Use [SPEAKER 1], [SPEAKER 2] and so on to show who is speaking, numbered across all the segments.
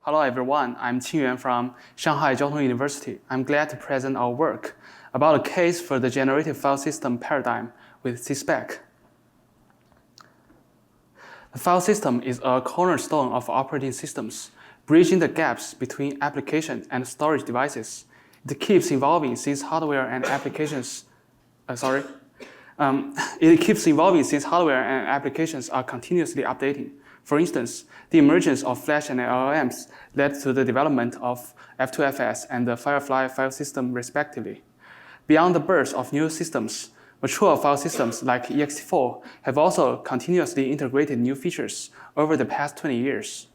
[SPEAKER 1] Hello everyone, I'm Qingyuan from Shanghai Jiao University. I'm glad to present our work about a case for the generative file system paradigm with SYSSPEC. The file system is a cornerstone of operating systems, bridging the gaps between applications and storage devices. It keeps evolving since hardware and applications are continuously updating. For instance, the emergence of Flash and LLMs led to the development of F2FS and the Firefly file system respectively. Beyond the birth of new systems, mature file systems like ext4 have also continuously integrated new features over the past 20 years.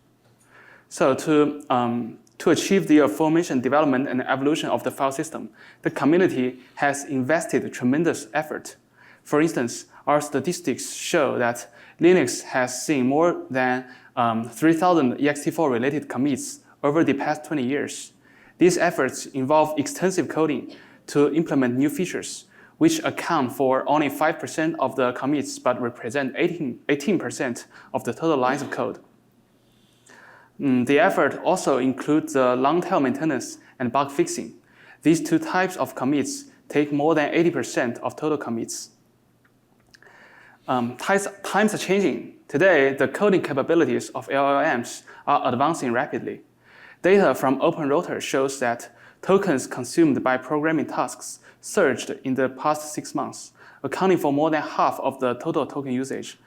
[SPEAKER 1] So to achieve the aforementioned development and evolution of the file system, the community has invested tremendous effort. For instance, our statistics show that Linux has seen more than 3,000 ext4 related commits over the past 20 years. These efforts involve extensive coding to implement new features, which account for only 5% of the commits but represent 18% of the total lines of code. The effort also includes the long-tail maintenance and bug fixing. These two types of commits take more than 80% of total commits. Times are changing. Today, the coding capabilities of LLMs are advancing rapidly. Data from OpenRouter shows that tokens consumed by programming tasks surged in the past 6 months, accounting for more than half of the total token usage.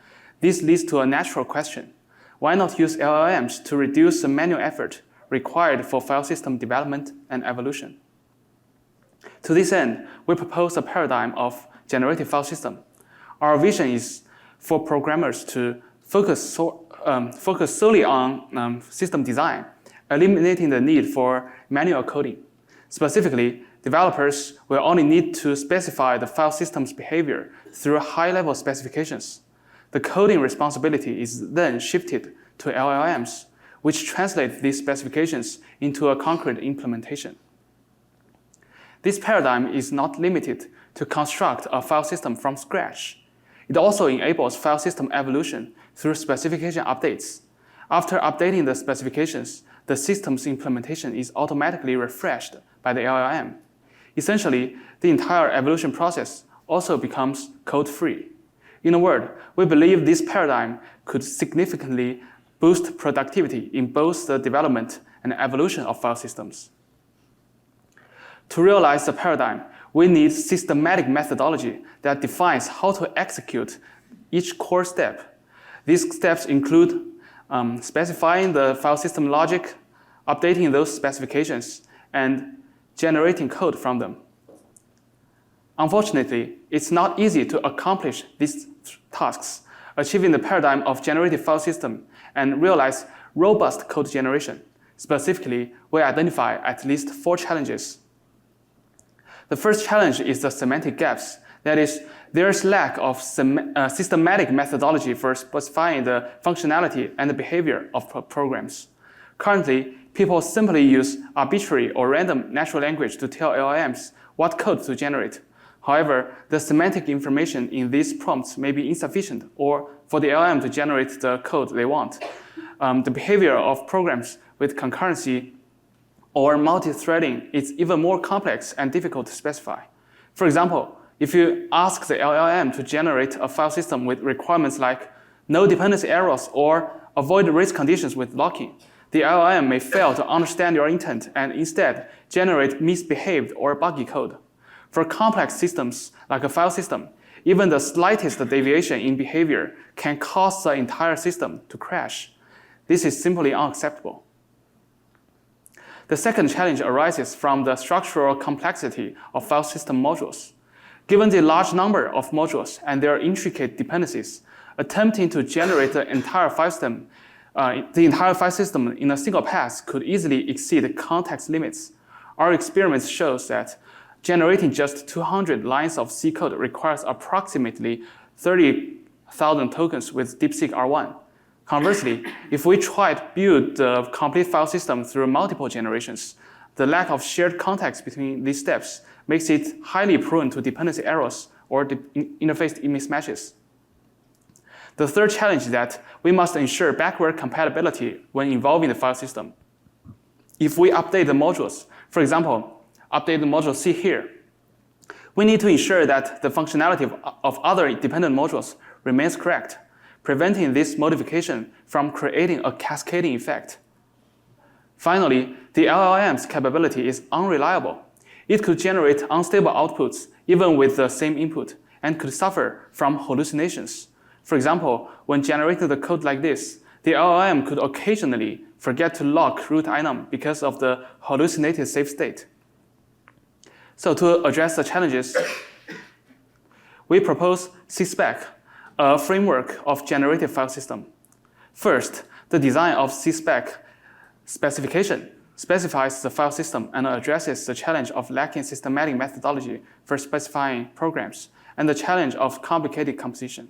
[SPEAKER 1] This leads to a natural question. Why not use LLMs to reduce the manual effort required for file system development and evolution? To this end, we propose a paradigm of generative file system. Our vision is for programmers to focus solely on system design, eliminating the need for manual coding. Specifically, developers will only need to specify the file system's behavior through high-level specifications. The coding responsibility is then shifted to LLMs, which translate these specifications into a concrete implementation. This paradigm is not limited to construct a file system from scratch. It also enables file system evolution through specification updates. After updating the specifications, the system's implementation is automatically refreshed by the LLM. Essentially, the entire evolution process also becomes code-free. In a word, we believe this paradigm could significantly boost productivity in both the development and evolution of file systems. To realize the paradigm, we need systematic methodology that defines how to execute each core step. These steps include specifying the file system logic, updating those specifications, and generating code from them. Unfortunately, it's not easy to accomplish these tasks, achieving the paradigm of generative file system and realize robust code generation. Specifically, we identify at least 4 challenges. The first challenge is the semantic gaps. That is, there is lack of systematic methodology for specifying the functionality and the behavior of programs. Currently, people simply use arbitrary or random natural language to tell LLMs what code to generate. However, the semantic information in these prompts may be insufficient or for the LLM to generate the code they want. The behavior of programs with concurrency or multi-threading is even more complex and difficult to specify. For example, if you ask the LLM to generate a file system with requirements like no dependency errors or avoid race conditions with locking, the LLM may fail to understand your intent and instead generate misbehaved or buggy code. For complex systems like a file system, even the slightest deviation in behavior can cause the entire system to crash. This is simply unacceptable. The second challenge arises from the structural complexity of file system modules. Given the large number of modules and their intricate dependencies, attempting to generate the entire file system in a single pass could easily exceed context limits. Our experiment shows that generating just 200 lines of C code requires approximately 30,000 tokens with DeepSeek R1. Conversely, if we try to build the complete file system through multiple generations, the lack of shared context between these steps makes it highly prone to dependency errors or interface mismatches. The third challenge is that we must ensure backward compatibility when involving the file system. if we update the modules, for example, update the module C here, we need to ensure that the functionality of other dependent modules remains correct, preventing this modification from creating a cascading effect. Finally, the LLM's capability is unreliable. It could generate unstable outputs even with the same input and could suffer from hallucinations. For example, when generating the code like this, the LLM could occasionally forget to lock root item because of the hallucinated save state. So to address the challenges, we propose SYSSPEC, a framework of generative file system. First, the design of SYSSPEC specification specifies the file system and addresses the challenge of lacking systematic methodology for specifying programs and the challenge of complicated composition.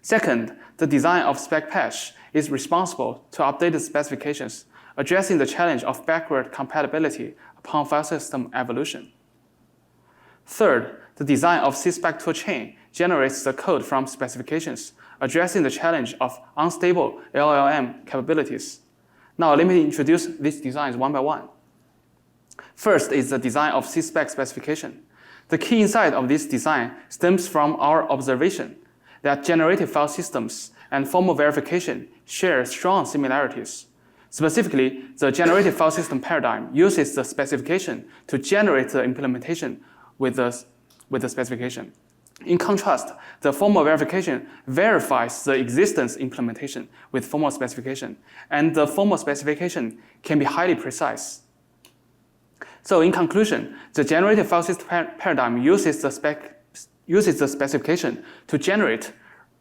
[SPEAKER 1] Second, the design of spec patch is responsible to update the specifications, addressing the challenge of backward compatibility upon file system evolution. Third, the design of SYSSPEC toolchain generates the code from specifications, addressing the challenge of unstable LLM capabilities. Now let me introduce these designs one by one. First is the design of SYSSPEC specification. The key insight of this design stems from our observation that generative file systems and formal verification share strong similarities. Specifically, the generative file system paradigm uses the specification to generate the implementation with the specification. In contrast, the formal verification verifies the existence implementation with formal specification, and the formal specification can be highly precise. So in conclusion, the generative file system paradigm uses the specification to generate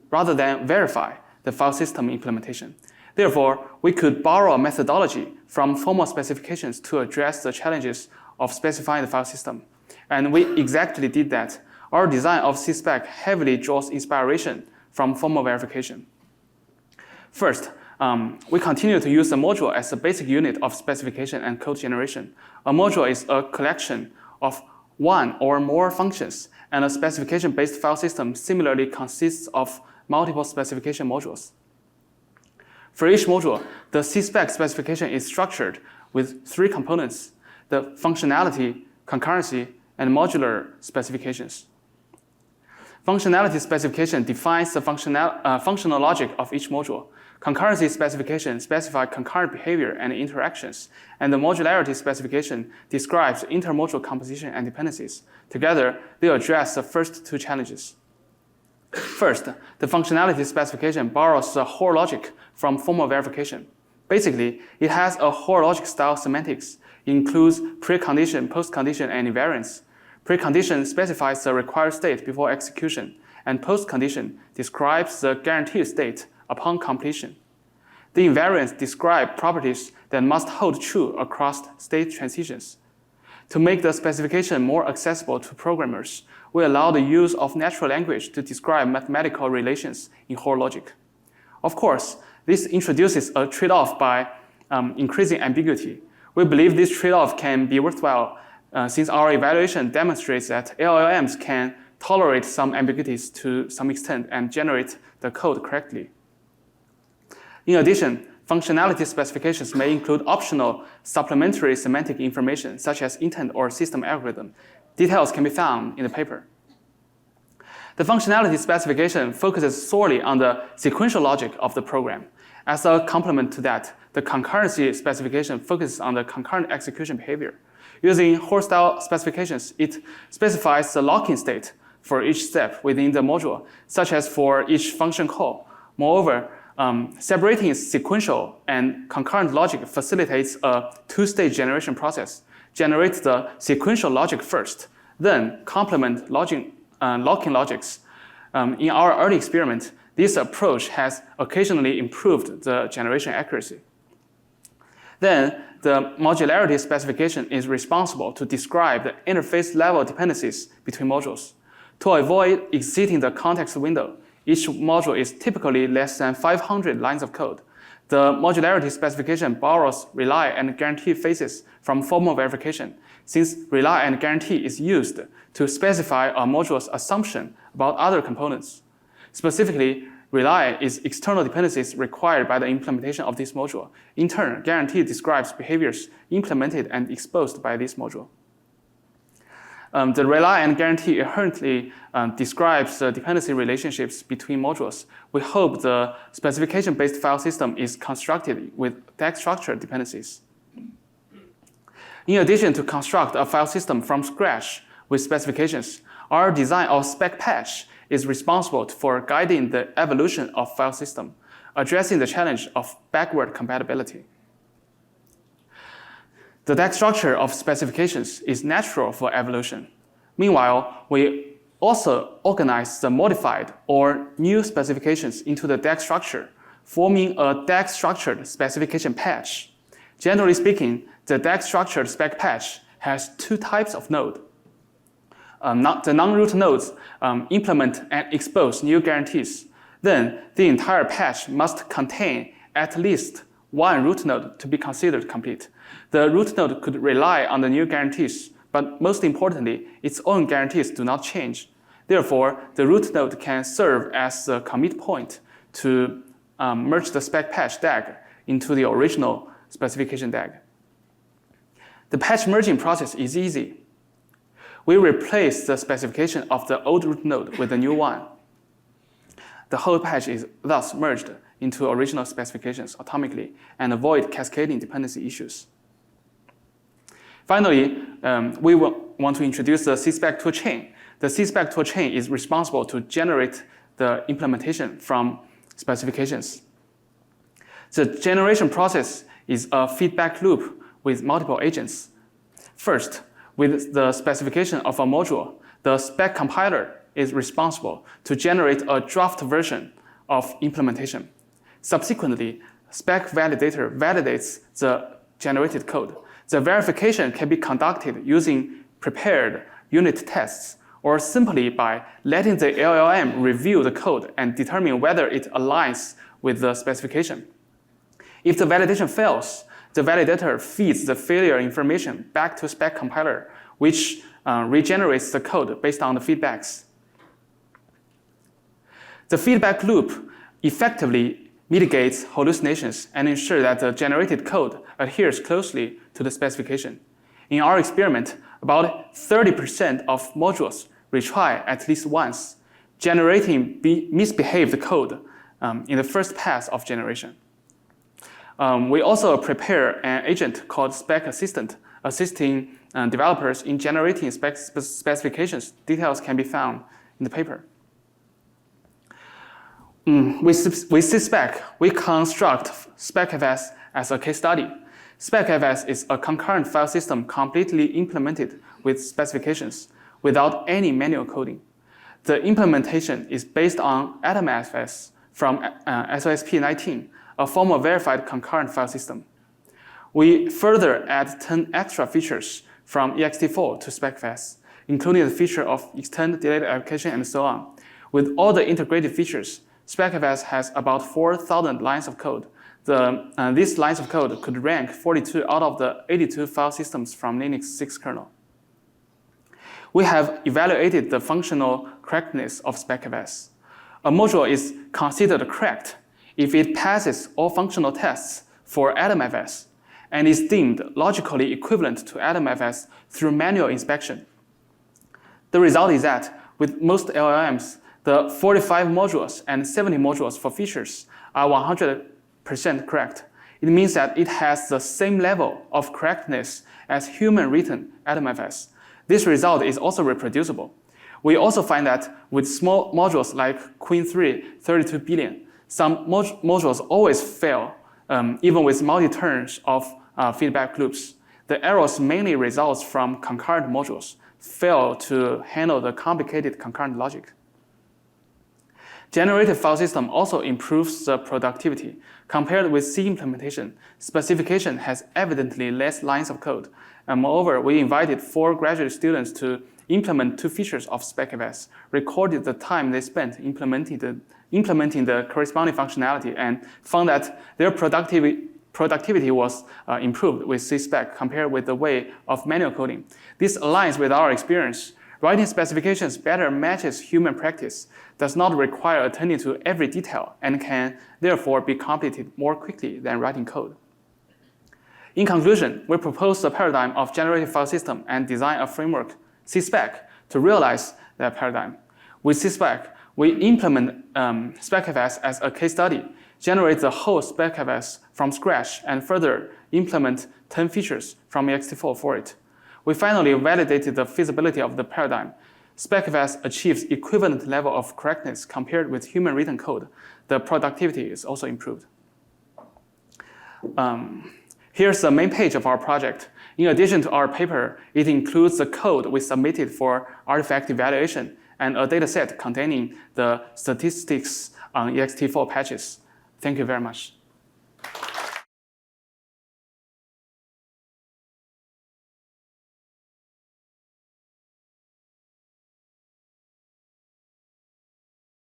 [SPEAKER 1] rather than verify the file system implementation. Therefore, we could borrow a methodology from formal specifications to address the challenges of specifying the file system. And we exactly did that. Our design of SYSSPEC heavily draws inspiration from formal verification. First, we continue to use the module as a basic unit of specification and code generation. A module is a collection of one or more functions, and a specification-based file system similarly consists of multiple specification modules. For each module, the SYSSPEC specification is structured with three components: the functionality, concurrency, and modular specifications. Functionality specification defines the functional logic of each module. Concurrency specification specifies concurrent behavior and interactions, and the modularity specification describes intermodule composition and dependencies. Together, they address the first two challenges. First, the functionality specification borrows the whole logic from formal verification. Basically, it has a whole logic style semantics. It includes precondition, postcondition, and invariance. Precondition specifies the required state before execution, and postcondition describes the guaranteed state upon completion. The invariants describe properties that must hold true across state transitions. To make the specification more accessible to programmers, we allow the use of natural language to describe mathematical relations in whole logic. Of course, this introduces a trade-off by increasing ambiguity. We believe this trade-off can be worthwhile since our evaluation demonstrates that LLMs can tolerate some ambiguities to some extent and generate the code correctly. In addition, functionality specifications may include optional supplementary semantic information such as intent or system algorithm. Details can be found in the paper. The functionality specification focuses solely on the sequential logic of the program. As a complement to that, the concurrency specification focuses on the concurrent execution behavior. Using whole-style specifications, it specifies the locking state for each step within the module, such as for each function call. Moreover, separating sequential and concurrent logic facilitates a two-stage generation process. Generate the sequential logic first, then complement locking logics. In our early experiment, this approach has occasionally improved the generation accuracy. Then, the modularity specification is responsible to describe the interface level dependencies between modules. To avoid exceeding the context window, each module is typically less than 500 lines of code. The modularity specification borrows rely and guarantee phases from formal verification, since rely and guarantee is used to specify a module's assumption about other components. Specifically, rely is external dependencies required by the implementation of this module. In turn, guarantee describes behaviors implemented and exposed by this module. The rely and guarantee inherently describes the dependency relationships between modules. We hope the specification-based file system is constructed with DAG structure dependencies. In addition to construct a file system from scratch with specifications, our design of spec patch is responsible for guiding the evolution of file system, addressing the challenge of backward compatibility. The DAG structure of specifications is natural for evolution. Meanwhile, we also organize the modified or new specifications into the DAG structure, forming a DAG structured specification patch. Generally speaking, the DAG structured spec patch has two types of node. The non-root nodes implement and expose new guarantees. Then the entire patch must contain at least one root node to be considered complete. The root node could rely on the new guarantees, but most importantly, its own guarantees do not change. Therefore, the root node can serve as the commit point to merge the spec patch DAG into the original specification DAG. The patch merging process is easy. We replace the specification of the old root node with the new one. The whole patch is thus merged into original specifications atomically and avoid cascading dependency issues. Finally, we want to introduce the SYSSPEC toolchain. The SYSSPEC toolchain is responsible to generate the implementation from specifications. The generation process is a feedback loop with multiple agents. First, with the specification of a module, the spec compiler is responsible to generate a draft version of implementation. Subsequently, spec validator validates the generated code. The verification can be conducted using prepared unit tests or simply by letting the LLM review the code and determine whether it aligns with the specification. If the validation fails, the validator feeds the failure information back to spec compiler, which regenerates the code based on the feedbacks. The feedback loop effectively mitigates hallucinations and ensures that the generated code adheres closely to the specification. In our experiment, about 30% of modules retry at least once, generating misbehaved code in the first pass of generation. We also prepare an agent called Spec Assistant, assisting developers in generating specifications. Details can be found in the paper. With SYSSPEC, we construct SpecFS as a case study. SpecFS is a concurrent file system completely implemented with specifications without any manual coding. The implementation is based on AtomFS from SYSSPEC 19, a formal verified concurrent file system. We further add 10 extra features from ext4 to SpecFS, including the feature of extend delayed application and so on. With all the integrated features, SpecFS has about 4,000 lines of code. These lines of code could rank 42 out of the 82 file systems from Linux 6 kernel. We have evaluated the functional correctness of SpecFS. A module is considered correct if it passes all functional tests for AtomFS and is deemed logically equivalent to AtomFS through manual inspection. The result is that with most LLMs, the 45 modules and 70 modules for features are 100% correct. It means that it has the same level of correctness as human-written AtomFS. This result is also reproducible. We also find that with small modules like Queen 3, 32 billion, some modules always fail, even with multi-turns of feedback loops. The errors mainly results from concurrent modules fail to handle the complicated concurrent logic. Generative file system also improves the productivity. Compared with C implementation, specification has evidently less lines of code. And moreover, we invited 4 graduate students to implement 2 features of SpecFS, recorded the time they spent implementing the corresponding functionality, and found that their productivity was improved with SYSSPEC compared with the way of manual coding. This aligns with our experience. Writing specifications better matches human practice, does not require attending to every detail, and can therefore be completed more quickly than writing code. In conclusion, we propose the paradigm of generative file system and design a framework, SYSSPEC, to realize that paradigm. With SYSSPEC, we implement SpecFS as a case study, generate the whole SpecFS from scratch, and further implement 10 features from ext4 for it. We finally validated the feasibility of the paradigm. SpecFS achieves equivalent level of correctness compared with human written code. The productivity is also improved. Here's the main page of our project. In addition to our paper, it includes the code we submitted for artifact evaluation and a dataset containing the statistics on ext4 patches. Thank you very much.